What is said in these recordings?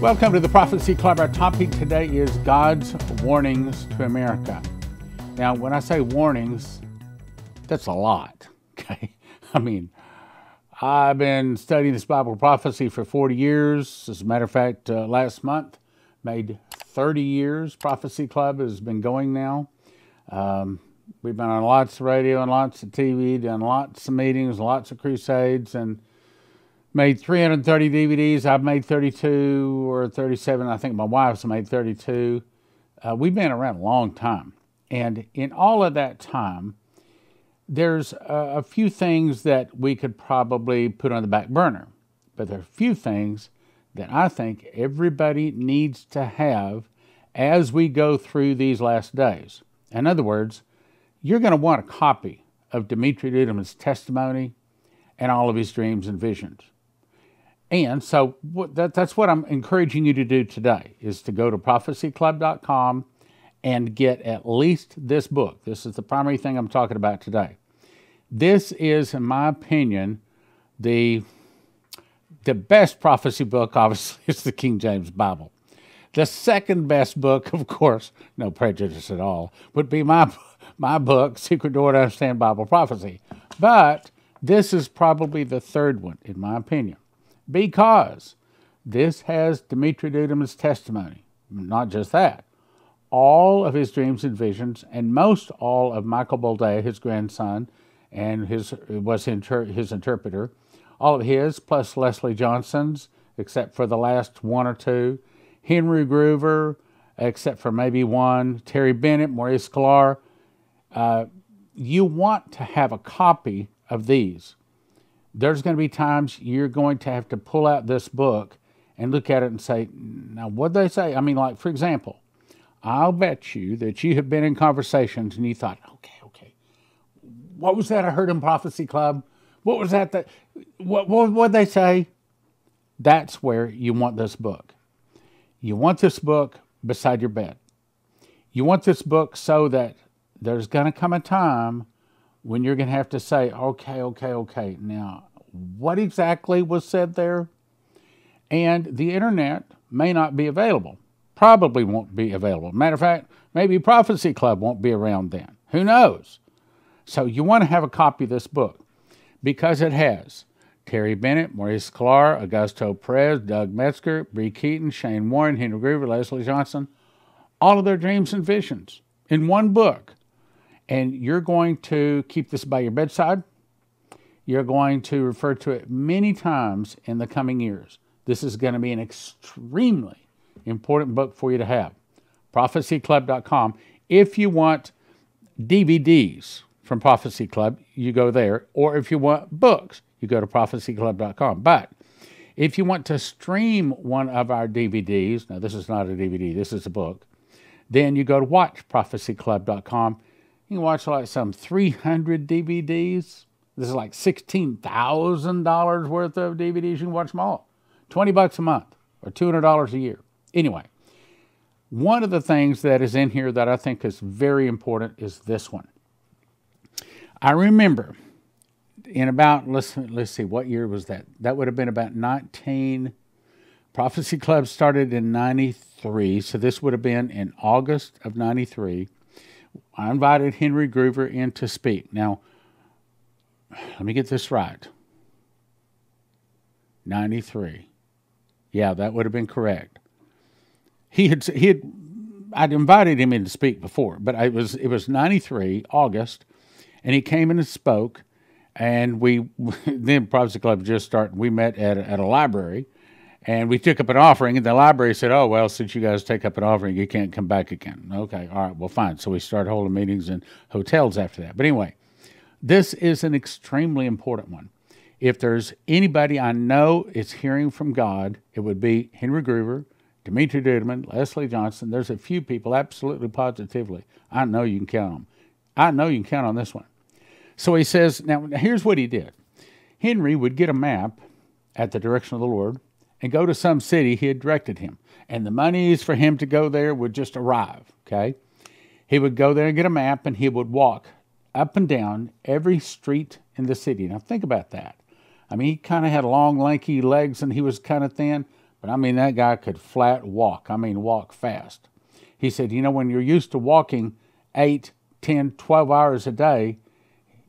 Welcome to the Prophecy Club. Our topic today is God's warnings to America. Now, when I say warnings, that's a lot, okay? I mean, I've been studying this Bible prophecy for 40 years. As a matter of fact, last month made 30 years. Prophecy Club has been going now. We've been on lots of radio and lots of TV, done lots of meetings, lots of crusades, and made 330 DVDs. I've made 32 or 37. I think my wife's made 32. We've been around a long time. And in all of that time, there's a few things that we could probably put on the back burner. But there are a few things that I think everybody needs to have as we go through these last days. In other words, you're going to want a copy of Dimitri Duduman's testimony and all of his dreams and visions. And so that's what I'm encouraging you to do today, is to go to prophecyclub.com and get at least this book. This is the primary thing I'm talking about today. This is, in my opinion, the best prophecy book, obviously, is the King James Bible. The second best book, of course, no prejudice at all, would be my book, Secret Door to Understand Bible Prophecy. But this is probably the third one, in my opinion, because this has Dimitri Duduman's testimony. Not just that. All of his dreams and visions, and most all of Michael Boldea, his grandson, and his interpreter, all of his, plus Leslie Johnson's, except for the last one or two, Henry Groover, except for maybe one, Terry Bennett, Maurice Sklar. You want to have a copy of these. There's going to be times you're going to have to pull out this book and look at it and say, now, what'd they say? I mean, like, for example, I'll bet you that you have been in conversations and you thought, okay, what was that I heard in Prophecy Club? What was that? What'd they say? That's where you want this book. You want this book beside your bed. You want this book so that there's going to come a time when you're going to have to say, okay, now, what exactly was said there? And the internet may not be available. Probably won't be available. Matter of fact, maybe Prophecy Club won't be around then. Who knows? So you want to have a copy of this book because it has Terry Bennett, Maurice Sklar, Augusto Perez, Doug Metzger, Bree Keaton, Shane Warren, Henry Groover, Leslie Johnson, all of their dreams and visions in one book. And you're going to keep this by your bedside. You're going to refer to it many times in the coming years. This is going to be an extremely important book for you to have. prophecyclub.com. If you want DVDs from Prophecy Club, you go there. Or if you want books, you go to prophecyclub.com. But if you want to stream one of our DVDs, now this is not a DVD, this is a book, then you go to watchprophecyclub.com. You can watch like some 300 DVDs. This is like $16,000 worth of DVDs. You can watch them all. $20 a month or $200 a year. Anyway, one of the things that is in here that I think is very important is this one. I remember in about, let's see, what year was that? That would have been about Prophecy Club started in 93, so this would have been in August of 93. I invited Henry Groover in to speak. Now, let me get this right. 93. Yeah, that would have been correct. I'd invited him in to speak before, but it was 93, August, and he came in and spoke, and then Prophecy Club just started. We met at a library, and we took up an offering, and the library said, oh, well, since you guys take up an offering, you can't come back again. Okay, all right, well, fine. So we started holding meetings in hotels after that. But anyway, this is an extremely important one. If there's anybody I know is hearing from God, it would be Henry Groover, Dimitri Duduman, Leslie Johnson. There's a few people, absolutely positively. I know you can count on them. I know you can count on this one. So he says, now here's what he did. Henry would get a map at the direction of the Lord and go to some city he had directed him. And the monies for him to go there would just arrive, okay? He would go there and get a map, and he would walk up and down every street in the city. Now, think about that. I mean, he kind of had long, lanky legs, and he was kind of thin, but I mean, that guy could flat walk. I mean, walk fast. He said, you know, when you're used to walking 8, 10, 12 hours a day,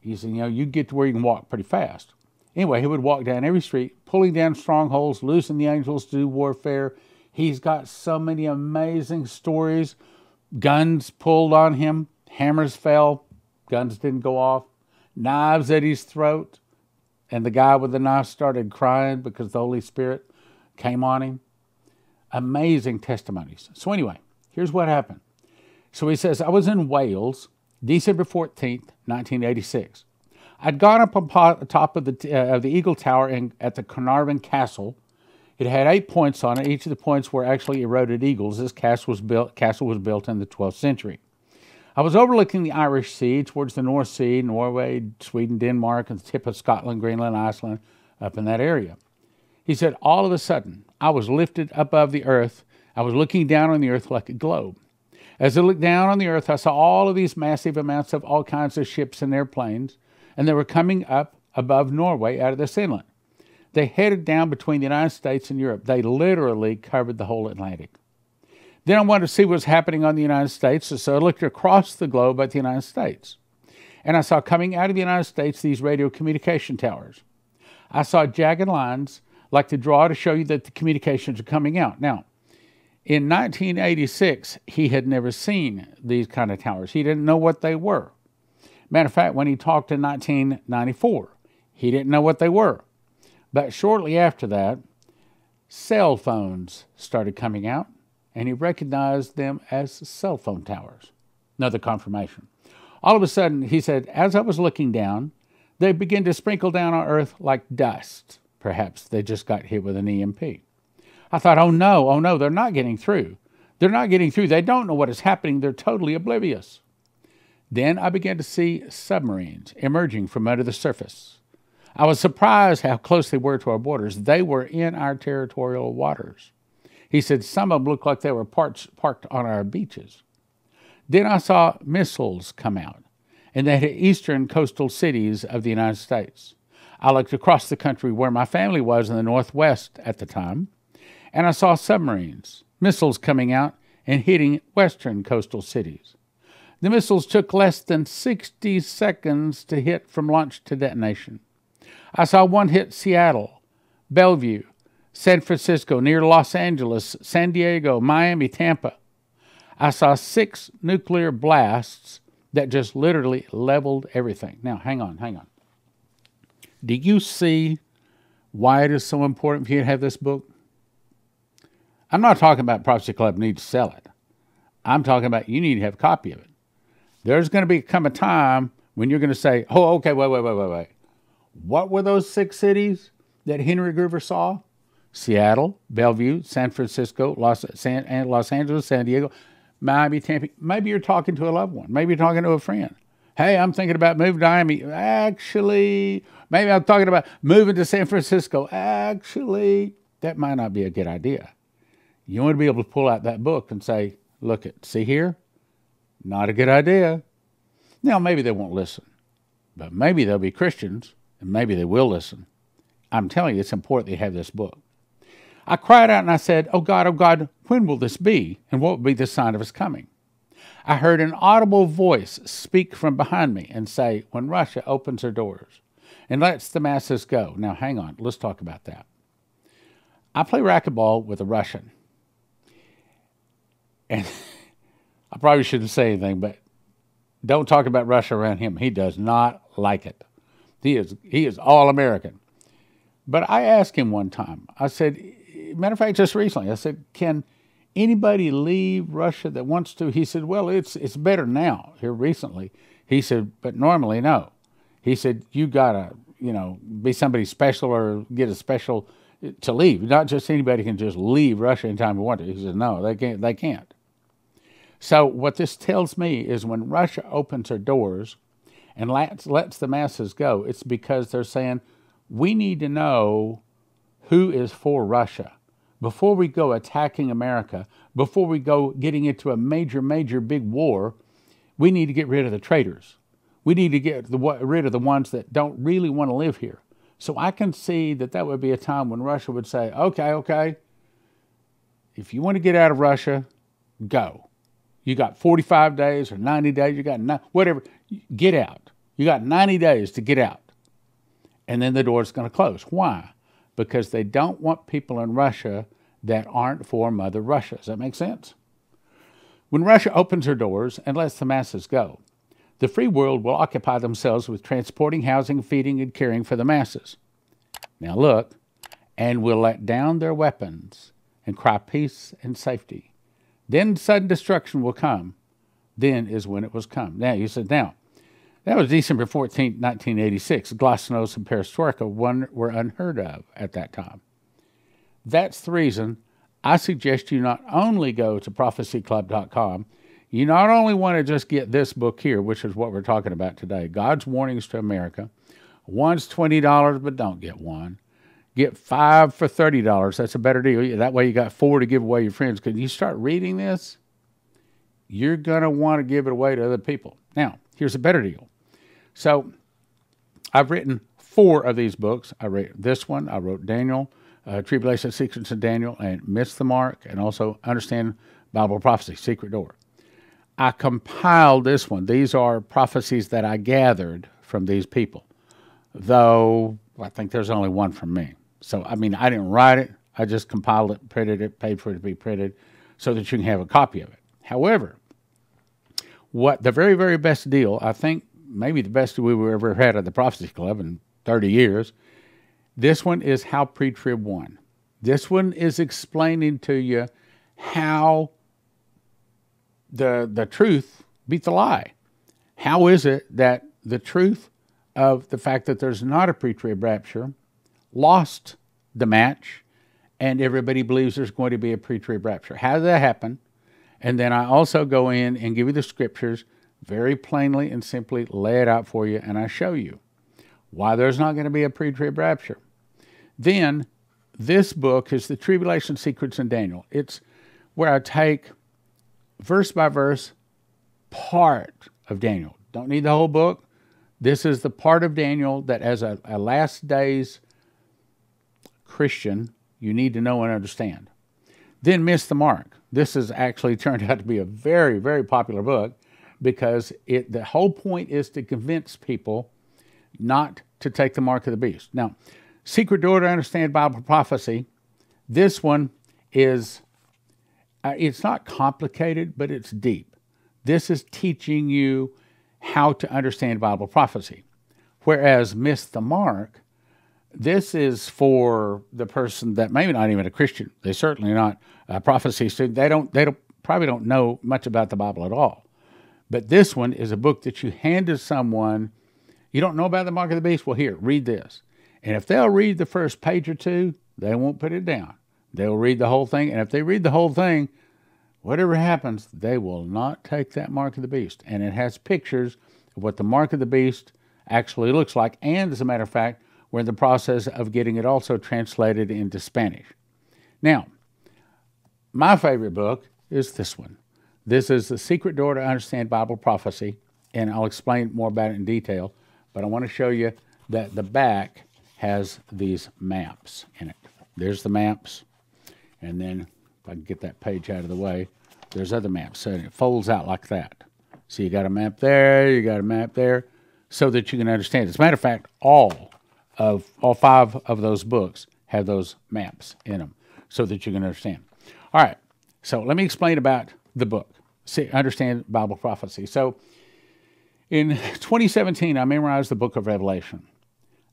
he said, you know, you get to where you can walk pretty fast. Anyway, he would walk down every street, pulling down strongholds, loosing the angels to do warfare. He's got so many amazing stories. Guns pulled on him, hammers fell, guns didn't go off, knives at his throat, and the guy with the knife started crying because the Holy Spirit came on him. Amazing testimonies. So anyway, here's what happened. So he says, I was in Wales, December 14th, 1986. I'd gone up on top of the Eagle Tower at the Carnarvon Castle. It had 8 points on it. Each of the points were actually eroded eagles. This castle was built in the 12th century. I was overlooking the Irish Sea towards the North Sea, Norway, Sweden, Denmark, and the tip of Scotland, Greenland, Iceland, up in that area. He said, all of a sudden, I was lifted above the earth. I was looking down on the earth like a globe. As I looked down on the earth, I saw all of these massive amounts of all kinds of ships and airplanes, and they were coming up above Norway out of this inlet. They headed down between the United States and Europe. They literally covered the whole Atlantic. Then I wanted to see what was happening on the United States, so I looked across the globe at the United States. And I saw coming out of the United States these radio communication towers. I saw jagged lines like to draw to show you that the communications are coming out. Now, in 1986, he had never seen these kind of towers. He didn't know what they were. Matter of fact, when he talked in 1994, he didn't know what they were. But shortly after that, cell phones started coming out, and he recognized them as cell phone towers. Another confirmation. All of a sudden, he said, as I was looking down, they began to sprinkle down on Earth like dust. Perhaps they just got hit with an EMP. I thought, oh no, they're not getting through. They're not getting through. They don't know what is happening. They're totally oblivious. Then I began to see submarines emerging from under the surface. I was surprised how close they were to our borders. They were in our territorial waters. He said some of them looked like they were parked on our beaches. Then I saw missiles come out, and they hit eastern coastal cities of the United States. I looked across the country where my family was in the Northwest at the time, and I saw submarines, missiles coming out and hitting western coastal cities. The missiles took less than 60 seconds to hit from launch to detonation. I saw one hit Seattle, Bellevue, San Francisco, near Los Angeles, San Diego, Miami, Tampa. I saw 6 nuclear blasts that just literally leveled everything. Now, hang on. Do you see why it is so important for you to have this book? I'm not talking about Prophecy Club needs to sell it. I'm talking about you need to have a copy of it. There's going to come a time when you're going to say, oh, okay, wait. What were those 6 cities that Henry Gruver saw? Seattle, Bellevue, San Francisco, Los Angeles, San Diego, Miami, Tampa. Maybe you're talking to a loved one. Maybe you're talking to a friend. Hey, I'm thinking about moving to Miami. Actually, maybe I'm talking about moving to San Francisco. Actually, that might not be a good idea. You want to be able to pull out that book and say, look, see here? Not a good idea. Now, maybe they won't listen, but maybe they'll be Christians, and maybe they will listen. I'm telling you, it's important that you have this book. I cried out and I said, oh God, when will this be? And what will be the sign of his coming? I heard an audible voice speak from behind me and say, when Russia opens her doors and lets the masses go. Now, hang on. Let's talk about that. I play racquetball with a Russian. And I probably shouldn't say anything, but don't talk about Russia around him. He does not like it. He is all American. But I asked him one time, I said, matter of fact, just recently, I said, can anybody leave Russia that wants to? He said, well, it's better now, here recently. He said, but normally, no. He said, you got to, be somebody special or get a special to leave. Not just anybody can just leave Russia anytime they want to. He said, no, they can't. So what this tells me is when Russia opens her doors and lets the masses go, it's because they're saying, we need to know who is for Russia. Before we go attacking America, before we go getting into a major big war, we need to get rid of the traitors. We need to get rid of the ones that don't really want to live here. So I can see that would be a time when Russia would say, okay, if you want to get out of Russia, go. You got 45 days or 90 days, you got whatever, get out. You got 90 days to get out. And then the door's going to close. Why? Because they don't want people in Russia that aren't for Mother Russia. Does that make sense? When Russia opens her doors and lets the masses go, the free world will occupy themselves with transporting, housing, feeding, and caring for the masses. Now look, and will let down their weapons and cry peace and safety. Then sudden destruction will come. Then is when it was come. Now, you said, now, that was December 14, 1986. Glasnost and perestroika were unheard of at that time. That's the reason I suggest you not only go to prophecyclub.com, you not only want to just get this book here, which is what we're talking about today, God's Warnings to America. One's $20, but don't get one. Get 5 for $30. That's a better deal. That way you got 4 to give away to your friends. Because you start reading this, you're going to want to give it away to other people. Now, here's a better deal. So I've written 4 of these books. I wrote this one. I wrote Daniel, Tribulation Secrets of Daniel, and Miss the Mark, and also Understand Bible Prophecy, Secret Door. I compiled this one. These are prophecies that I gathered from these people, though I think there's only one from me. So, I mean, I didn't write it. I just compiled it, printed it, paid for it to be printed so that you can have a copy of it. However, what the very, very best deal, I think maybe the best we've ever had at the Prophecy Club in 30 years, this one is How Pre-Trib Won. This one is explaining to you how the truth beat the lie. How is it that the truth of the fact that there's not a pre-trib rapture lost the match, and everybody believes there's going to be a pre-trib rapture? How did that happen? And then I also go in and give you the scriptures, very plainly and simply lay it out for you, and I show you why there's not going to be a pre-trib rapture. Then this book is the Tribulation Secrets in Daniel. It's where I take verse by verse part of Daniel. Don't need the whole book. This is the part of Daniel that as a last days Christian, you need to know and understand. Then Miss the Mark. This has actually turned out to be a very, very popular book because the whole point is to convince people not to take the mark of the beast. Now, Secret Door to Understand Bible Prophecy, this one is, it's not complicated, but it's deep. This is teaching you how to understand Bible prophecy. Whereas Miss the Mark, this is for the person that maybe not even a Christian. They're certainly not a prophecy student. They probably don't know much about the Bible at all. But this one is a book that you hand to someone. You don't know about the mark of the beast? Well, here, read this. And if they'll read the first page or two, they won't put it down. They'll read the whole thing. And if they read the whole thing, whatever happens, they will not take that mark of the beast. And it has pictures of what the mark of the beast actually looks like. And as a matter of fact, we're in the process of getting it also translated into Spanish. Now, my favorite book is this one. This is The Secret Door to Understand Bible Prophecy, and I'll explain more about it in detail, but I want to show you that the back has these maps in it. There's the maps, and then if I can get that page out of the way, there's other maps. So it folds out like that. So you got a map there, you got a map there, so that you can understand. As a matter of fact, all 5 of those books have those maps in them so that you can understand. All right, so let me explain about the book, Understand Bible Prophecy. So in 2017, I memorized the book of Revelation.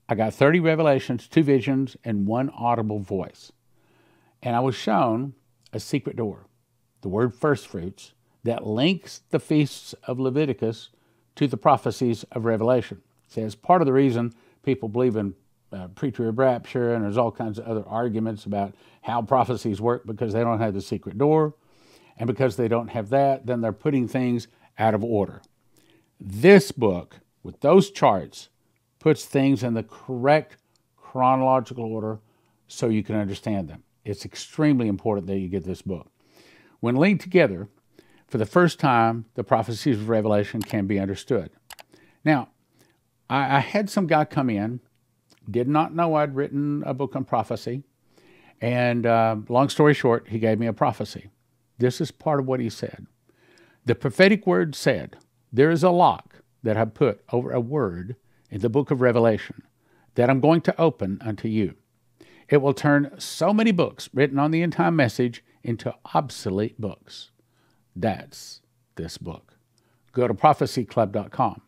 I got 30 revelations, 2 visions, and 1 audible voice. And I was shown a secret door, the word first fruits, that links the feasts of Leviticus to the prophecies of Revelation. See, it's part of the reason people believe in pre-trib rapture, and there's all kinds of other arguments about how prophecies work because they don't have the secret door. And because they don't have that, then they're putting things out of order. This book, with those charts, puts things in the correct chronological order so you can understand them. It's extremely important that you get this book. When linked together, for the first time, the prophecies of Revelation can be understood. Now, I had some guy come in, did not know I'd written a book on prophecy, And long story short, he gave me a prophecy. This is part of what he said. The prophetic word said, there is a lock that I put over a word in the book of Revelation that I'm going to open unto you. It will turn so many books written on the end time message into obsolete books. That's this book. Go to prophecyclub.com.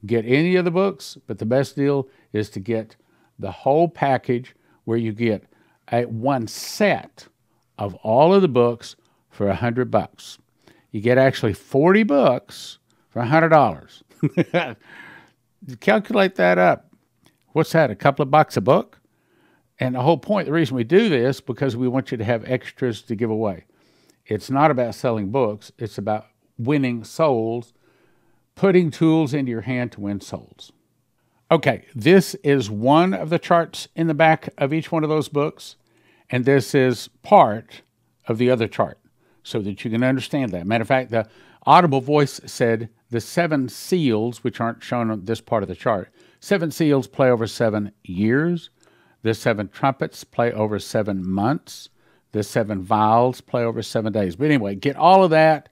Get any of the books, but the best deal is to get the whole package where you get one set of all of the books for $100. You get actually 40 books for $100. Calculate that up. What's that, a couple of bucks a book? And the whole point, the reason we do this, because we want you to have extras to give away. It's not about selling books. It's about winning souls, putting tools into your hand to win souls. Okay, this is one of the charts in the back of each one of those books, and this is part of the other chart so that you can understand that. Matter of fact, the audible voice said the 7 seals, which aren't shown on this part of the chart, 7 seals play over 7 years. The 7 trumpets play over 7 months. The 7 vials play over 7 days. But anyway, get all of that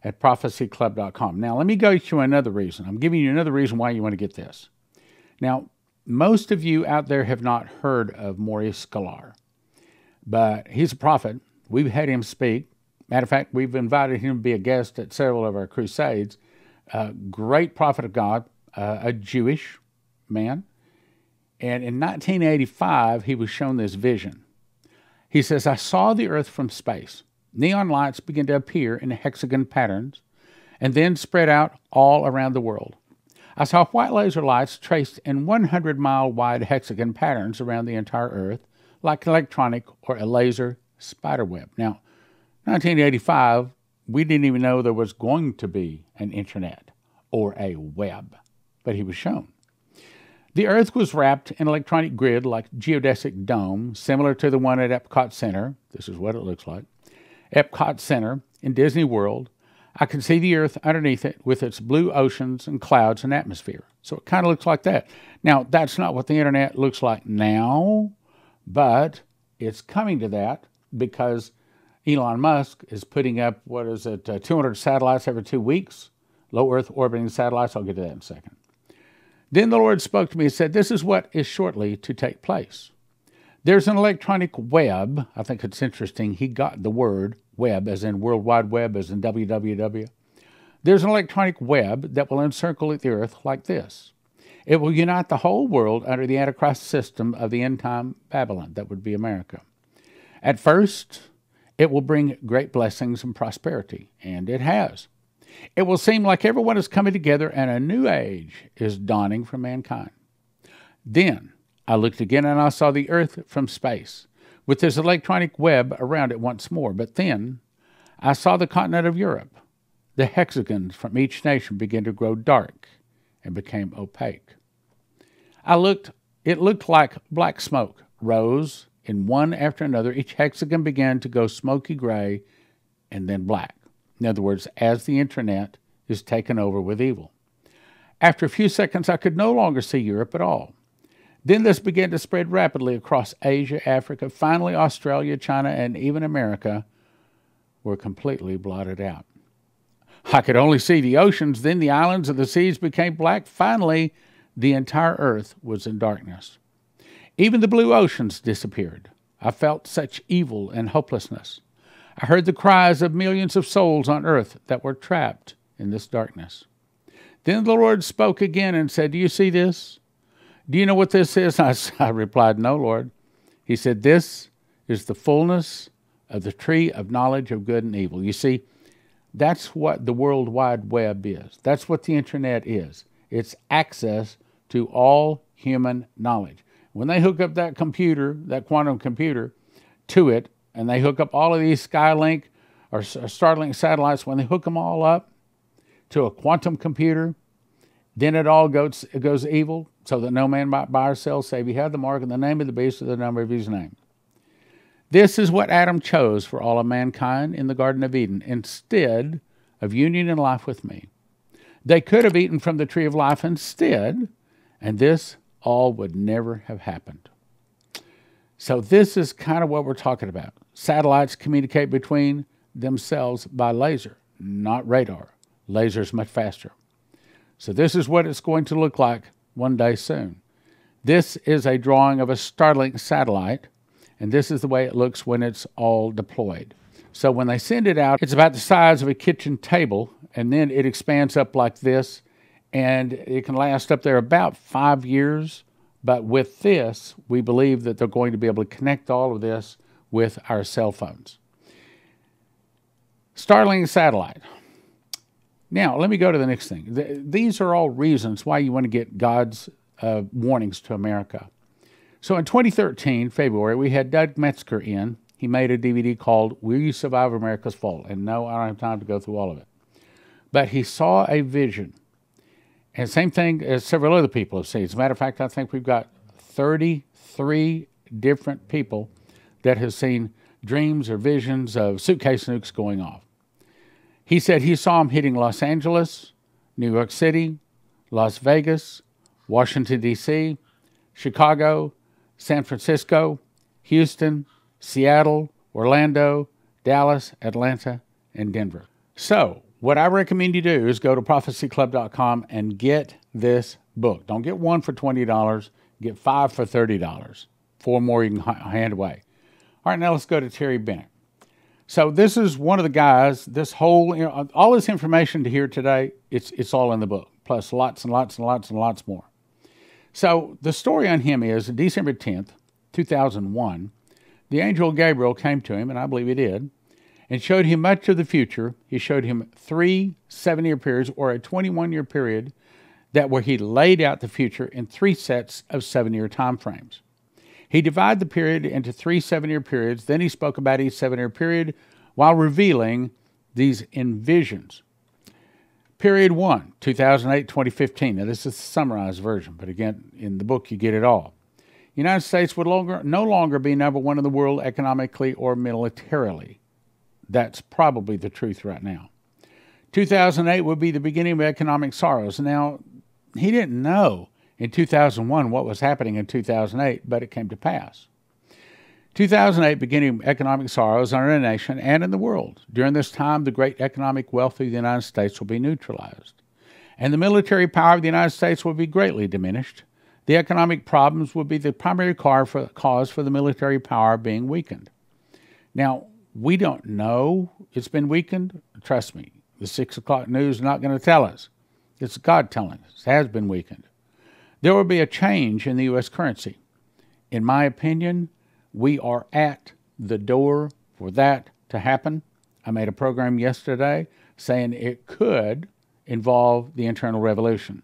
at prophecyclub.com. Now, let me go to another reason. I'm giving you another reason why you want to get this. Now, most of you out there have not heard of Maurice Sklar, but he's a prophet. We've had him speak. Matter of fact, we've invited him to be a guest at several of our crusades. Great prophet of God, a Jewish man. And in 1985, he was shown this vision. He says, I saw the earth from space. Neon lights began to appear in hexagon patterns and then spread out all around the world. I saw white laser lights traced in 100-mile wide hexagon patterns around the entire earth, like electronic or a laser spiderweb. Now, 1985, we didn't even know there was going to be an internet or a web, but he was shown. The Earth was wrapped in an electronic grid like geodesic dome, similar to the one at Epcot Center. This is what it looks like. Epcot Center in Disney World. I could see the Earth underneath it with its blue oceans and clouds and atmosphere. So it kind of looks like that. Now, that's not what the internet looks like now, but it's coming to that because Elon Musk is putting up, 200 satellites every 2 weeks, low Earth orbiting satellites. I'll get to that in a second. Then the Lord spoke to me and said, this is what is shortly to take place. There's an electronic web. I think it's interesting. He got the word web, as in World Wide Web, as in www. There's an electronic web that will encircle the earth like this. It will unite the whole world under the Antichrist system of the end-time Babylon. That would be America. At first, it will bring great blessings and prosperity, and it has. It will seem like everyone is coming together and a new age is dawning for mankind. Then I looked again and I saw the earth from space with this electronic web around it once more. But then I saw the continent of Europe. The hexagons from each nation began to grow dark and became opaque. It looked like black smoke rose in one after another. Each hexagon began to go smoky gray and then black. In other words, as the internet is taken over with evil. After a few seconds, I could no longer see Europe at all. Then this began to spread rapidly across Asia, Africa. Finally, Australia, China, and even America were completely blotted out. I could only see the oceans. Then the islands and the seas became black. Finally, the entire earth was in darkness. Even the blue oceans disappeared. I felt such evil and hopelessness. I heard the cries of millions of souls on earth that were trapped in this darkness. Then the Lord spoke again and said, do you see this? Do you know what this is? I replied, no, Lord. He said, this is the fullness of the tree of knowledge of good and evil. You see, that's what the World Wide Web is. That's what the internet is. It's access to all human knowledge. When they hook up that computer, that quantum computer, to it, and they hook up all of these Skylink or Starlink satellites, when they hook them all up to a quantum computer, then it goes evil, so that no man might buy or sell, save he had the mark and the name of the beast or the number of his name. This is what Adam chose for all of mankind in the Garden of Eden, instead of union and life with me. They could have eaten from the tree of life instead, and this all would never have happened. So this is kind of what we're talking about. Satellites communicate between themselves by laser, not radar. Laser is much faster. So this is what it's going to look like one day soon. This is a drawing of a Starlink satellite, and this is the way it looks when it's all deployed. So when they send it out, it's about the size of a kitchen table, and then it expands up like this, and it can last up there about 5 years. But with this, we believe that they're going to be able to connect all of this with our cell phones. Starlink satellite. Now, let me go to the next thing. These are all reasons why you want to get God's warnings to America. So in 2013, February, we had Doug Metzger in. He made a DVD called Will You Survive America's Fall? And no, I don't have time to go through all of it. But he saw a vision. And same thing as several other people have seen. As a matter of fact, I think we've got 33 different people that have seen dreams or visions of suitcase nukes going off. He said he saw them hitting Los Angeles, New York City, Las Vegas, Washington, D.C., Chicago, San Francisco, Houston, Seattle, Orlando, Dallas, Atlanta, and Denver. So what I recommend you do is go to prophecyclub.com and get this book. Don't get one for $20. Get 5 for $30. 4 more you can hand away. All right, now let's go to Terry Bennett. So this is one of the guys, this whole, all this information to hear today, it's all in the book, plus lots and lots and lots and lots more. So the story on him is December 10th, 2001, the angel Gabriel came to him, and I believe he did, and showed him much of the future. He showed him 3 7-year periods, or a 21-year period, where he laid out the future in 3 sets of 7-year time frames. He divided the period into 3 7-year periods. Then he spoke about each 7-year period while revealing these envisions. Period 1, 2008-2015. Now, this is the summarized version, but again, in the book, you get it all. The United States would no longer be number 1 in the world economically or militarily. That's probably the truth right now. 2008 would be the beginning of economic sorrows. Now, he didn't know in 2001 what was happening in 2008, but it came to pass. 2008, beginning economic sorrows in our nation and in the world. During this time, the great economic wealth of the United States will be neutralized, and the military power of the United States will be greatly diminished. The economic problems will be the primary cause for the military power being weakened. Now, we don't know it's been weakened. Trust me, the 6 o'clock news is not going to tell us. It's God telling us it has been weakened. There will be a change in the U.S. currency. In my opinion, we are at the door for that to happen. I made a program yesterday saying it could involve the internal revolution.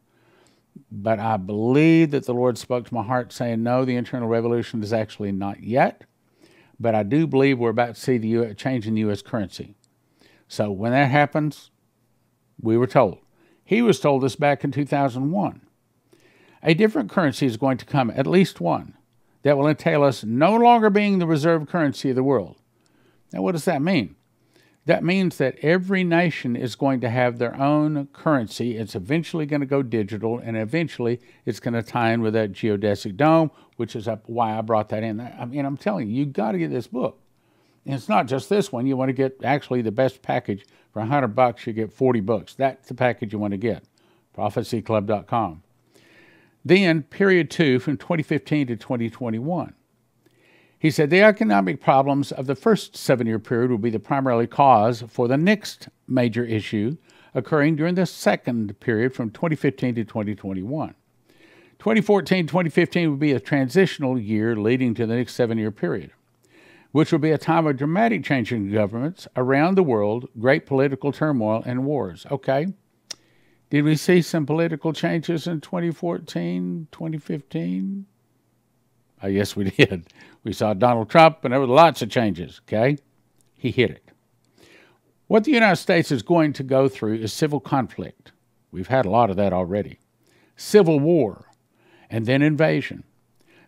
But I believe that the Lord spoke to my heart saying, no, the internal revolution is actually not yet. But I do believe we're about to see the change in the U.S. currency. So when that happens, we were told. He was told this back in 2001. A different currency is going to come, at least one, that will entail us no longer being the reserve currency of the world. Now, what does that mean? That means that every nation is going to have their own currency. It's eventually going to go digital, and eventually it's going to tie in with that geodesic dome, which is why I brought that in. I mean, I'm telling you, you've got to get this book. And it's not just this one. You want to get actually the best package. For $100, you get 40 books. That's the package you want to get. prophecyclub.com. Then, period 2, from 2015 to 2021. He said the economic problems of the first 7-year period will be the primary cause for the next major issue occurring during the second period from 2015 to 2021. 2014-2015 will be a transitional year leading to the next 7-year period, which will be a time of dramatic change in governments around the world, great political turmoil, and wars. Okay. Did we see some political changes in 2014, 2015? Yes, we did. We saw Donald Trump, and there were lots of changes, okay? He hit it. What the United States is going to go through is civil conflict. We've had a lot of that already. Civil war, and then invasion.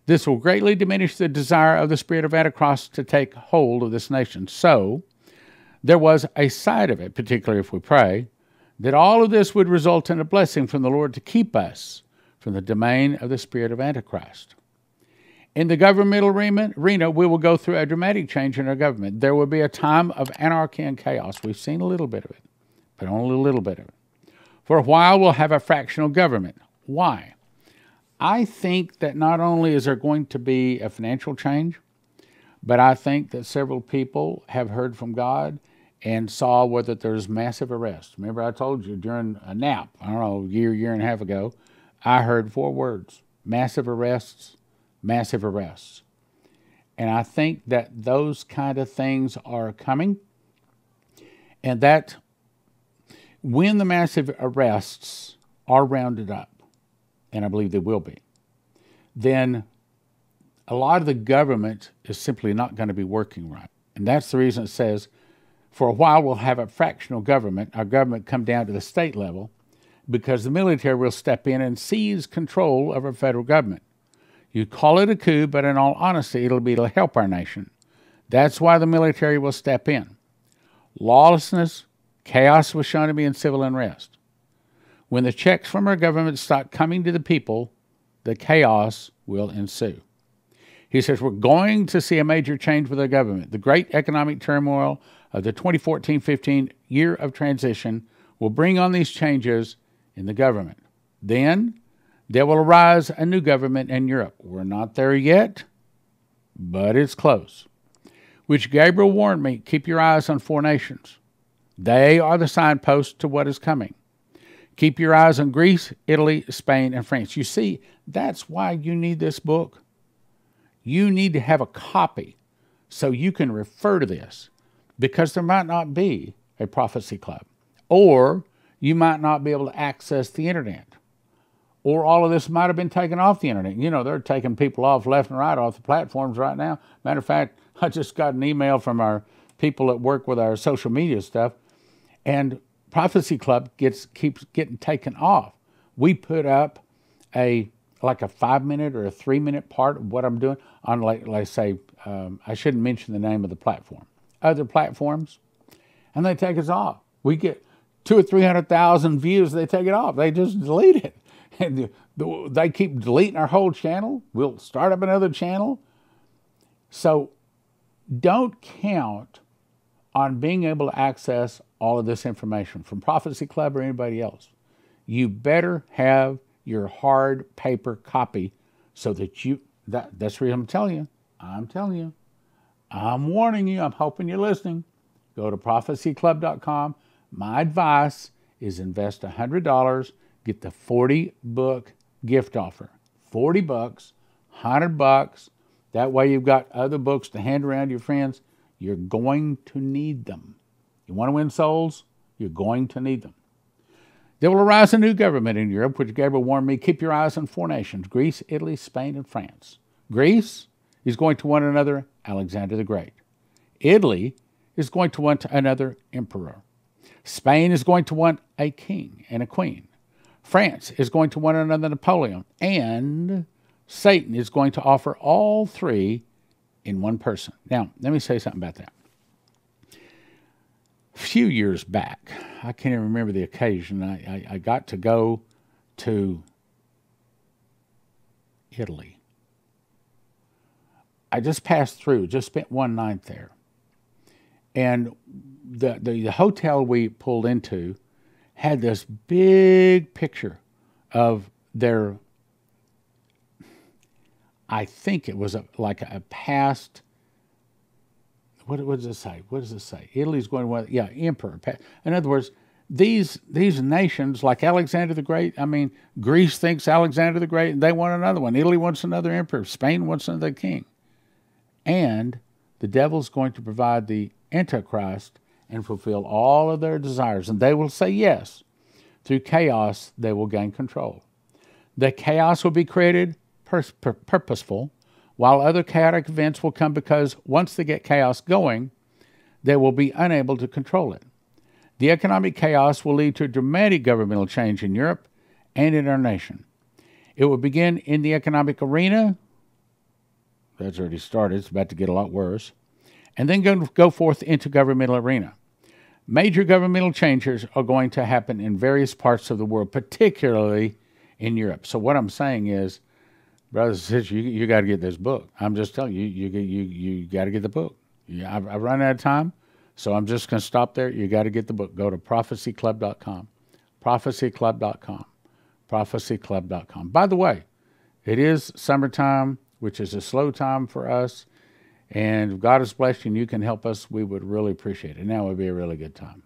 This will greatly diminish the desire of the spirit of Antichrist to take hold of this nation. So, there was a side of it, particularly if we pray, that all of this would result in a blessing from the Lord to keep us from the domain of the spirit of Antichrist. In the governmental arena, we will go through a dramatic change in our government. There will be a time of anarchy and chaos. We've seen a little bit of it, but only a little bit of it. For a while, we'll have a fractional government. Why? I think that not only is there going to be a financial change, but I think that several people have heard from God and saw whether there's massive arrest. Remember I told you during a nap, I don't know, year and a half ago, I heard 4 words: massive arrests, massive arrests. And I think that those kind of things are coming, and that when the massive arrests are rounded up, and I believe they will be, then a lot of the government is simply not going to be working right. And that's the reason it says, for a while we'll have a fractional government, our government come down to the state level, because the military will step in and seize control of our federal government. You call it a coup, but in all honesty, it'll be to help our nation. That's why the military will step in. Lawlessness, chaos was shown to be in civil unrest. When the checks from our government start coming to the people, the chaos will ensue. He says, we're going to see a major change with our government. The great economic turmoil of the 2014-15 year of transition will bring on these changes in the government. Then there will arise a new government in Europe. We're not there yet, but it's close. Which Gabriel warned me, keep your eyes on 4 nations. They are the signposts to what is coming. Keep your eyes on Greece, Italy, Spain, and France. You see, that's why you need this book. You need to have a copy so you can refer to this, because there might not be a prophecy club, or you might not be able to access the internet, or all of this might have been taken off the internet. You know, they're taking people off left and right off the platforms right now. Matter of fact, I just got an email from our people that work with our social media stuff, and Prophecy Club keeps getting taken off. We put up like a 5-minute or a 3-minute part of what I'm doing on, like say, I shouldn't mention the name of the platform, other platforms, and they take us off. We get 200,000 or 300,000 views. They take it off. They just delete it. And they keep deleting our whole channel. We'll start up another channel. So don't count on being able to access all of this information from Prophecy Club or anybody else. You better have your hard paper copy so that that's the reason I'm telling you. I'm warning you. I'm hoping you're listening. Go to prophecyclub.com. My advice is invest $100, get the 40-book gift offer. $40, $100. That way you've got other books to hand around to your friends. You're going to need them. You want to win souls? You're going to need them. There will arise a new government in Europe, which Gabriel warned me, keep your eyes on 4 nations, Greece, Italy, Spain, and France. Greece is going to want another Alexander the Great. Italy is going to want another emperor. Spain is going to want a king and a queen. France is going to want another Napoleon. And Satan is going to offer all 3 in one person. Now, let me say something about that. A few years back, I can't even remember the occasion, I got to go to Italy. I just passed through, just spent one night there. And the hotel we pulled into had this big picture of their, I think it was like a past, what does it say? What does it say? Italy's going to want, yeah, emperor. In other words, these nations, like Alexander the Great, I mean, Greece thinks Alexander the Great, and they want another one. Italy wants another emperor. Spain wants another king. And the devil's going to provide the Antichrist and fulfill all of their desires. And they will say yes. Through chaos, they will gain control. The chaos will be created purposeful, while other chaotic events will come because once they get chaos going, they will be unable to control it. The economic chaos will lead to a dramatic governmental change in Europe and in our nation. It will begin in the economic arena. That's already started. It's about to get a lot worse. And then go forth into governmental arena. Major governmental changes are going to happen in various parts of the world, particularly in Europe. So what I'm saying is, Brothers and sisters, you got to get this book. I'm just telling you, you got to get the book. Yeah, I've run out of time, so I'm just going to stop there. You got to get the book. Go to prophecyclub.com, prophecyclub.com, prophecyclub.com. By the way, it is summertime, which is a slow time for us, and if God is blessed and you can help us, we would really appreciate it. Now would be a really good time.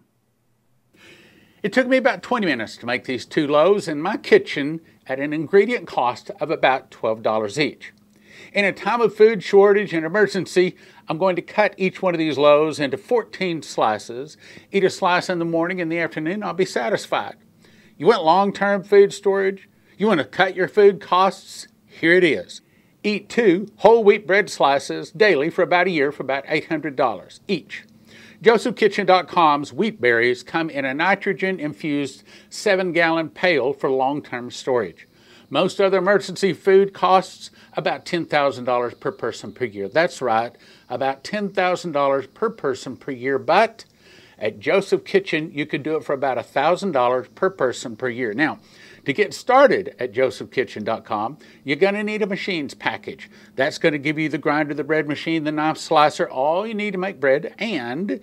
It took me about 20 minutes to make these 2 loaves in my kitchen at an ingredient cost of about $12 each. In a time of food shortage and emergency, I'm going to cut each one of these loaves into 14 slices. Eat a slice in the morning and the afternoon, I'll be satisfied. You want long-term food storage? You want to cut your food costs? Here it is. Eat 2 whole wheat bread slices daily for about a year for about $800 each. JosephKitchen.com's wheat berries come in a nitrogen-infused 7-gallon pail for long-term storage. Most other emergency food costs about $10,000 per person per year. That's right, about $10,000 per person per year, but at Joseph Kitchen, you could do it for about $1,000 per person per year. Now, to get started at josephkitchen.com, you're going to need a machines package. That's going to give you the grinder, the bread machine, the knife slicer, all you need to make bread, and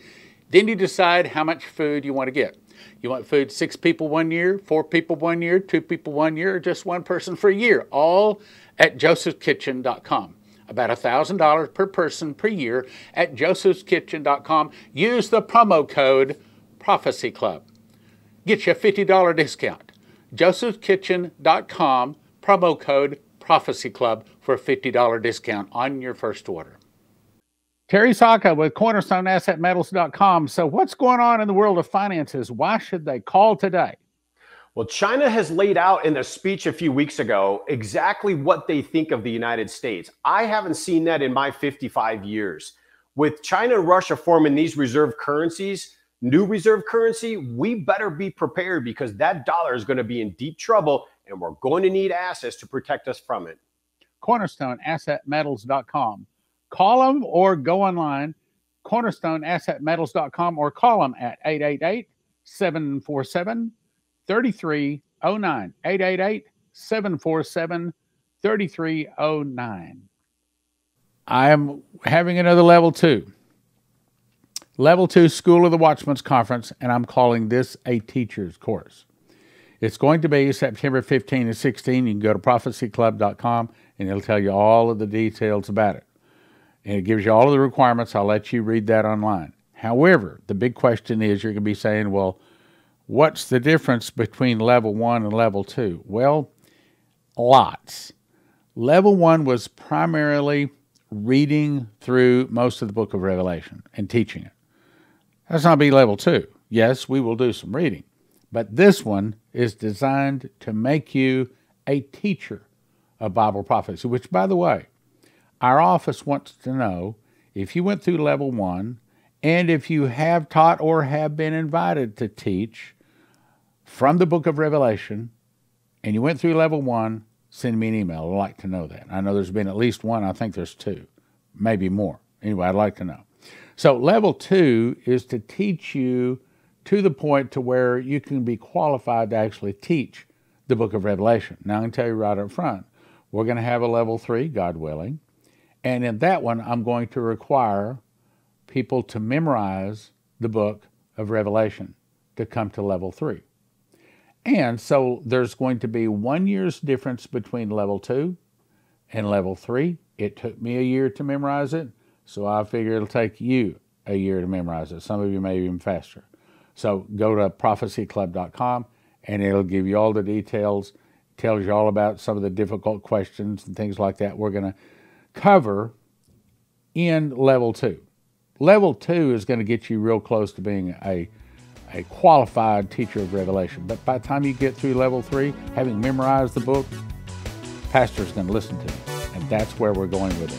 then you decide how much food you want to get. You want food 6 people 1 year, 4 people 1 year, 2 people 1 year, or just 1 person for a year, all at josephkitchen.com. About $1,000 per person per year at josephkitchen.com. Use the promo code Prophecy Club. Get you a $50 discount. josephkitchen.com, promo code Prophecy Club for a $50 discount on your first order. Terry Saka with CornerstoneAssetMetals.com. So what's going on in the world of finances? Why should they call today? Well, China has laid out in a speech a few weeks ago exactly what they think of the United States. I haven't seen that in my 55 years. With China and Russia forming these reserve currencies, new reserve currency, we better be prepared because that dollar is going to be in deep trouble and we're going to need assets to protect us from it. CornerstoneAssetMetals.com. Call them or go online, CornerstoneAssetMetals.com, or call them at 888-747-3309. 888-747-3309. I am having another Level 2. Level 2 School of the Watchmen's Conference, and I'm calling this a teacher's course. It's going to be September 15 and 16. You can go to prophecyclub.com, and it'll tell you all of the details about it. And it gives you all of the requirements. I'll let you read that online. However, the big question is, you're going to be saying, well, what's the difference between Level 1 and Level 2? Well, lots. Level 1 was primarily reading through most of the book of Revelation and teaching it. That's not be Level 2. Yes, we will do some reading, but this one is designed to make you a teacher of Bible prophecy, which, by the way, our office wants to know if you went through Level 1 and if you have taught or have been invited to teach from the book of Revelation and you went through Level 1, send me an email. I'd like to know that. I know there's been at least one. I think there's 2, maybe more. Anyway, I'd like to know. So Level 2 is to teach you to the point to where you can be qualified to actually teach the book of Revelation. Now, I can tell you right up front, we're going to have a Level 3, God willing. And in that one, I'm going to require people to memorize the book of Revelation to come to Level 3. And so there's going to be 1 year's difference between Level 2 and Level 3. It took me a year to memorize it, so I figure it'll take you a year to memorize it. Some of you may even faster. So go to prophecyclub.com, and it'll give you all the details, tells you all about some of the difficult questions and things like that we're going to cover in Level 2. Level 2 is going to get you real close to being a qualified teacher of Revelation. But by the time you get through Level 3, having memorized the book, pastor's going to listen to you. And that's where we're going with it.